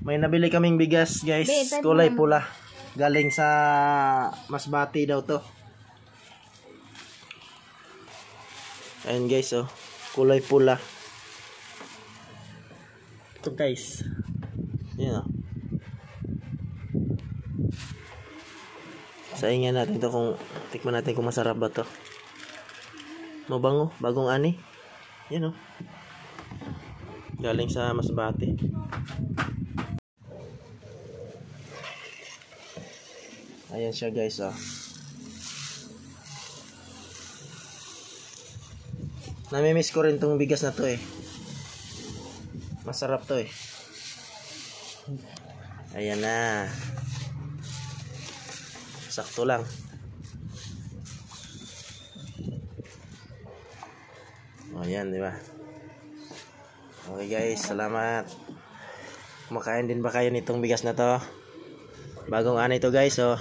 May nabili kaming bigas, guys. Kulay pula. Galing sa Masbate daw to. Ayan guys, oh. Kulay pula. Ito guys. Ayan, oh. Saingyan natin to kung tikman natin kung masarap ba to. Mabango, bagong ani. Ayan, oh. Galing sa Masbate. Ayan siya guys, oh. Namimiss ko rin tong bigas na to eh. Masarap to eh. Ayan na. Sakto lang. Oh, ayan, di ba? Okay guys, salamat. Kumakain din ba kayo nitong bigas na to? Bagong ani to guys, oh.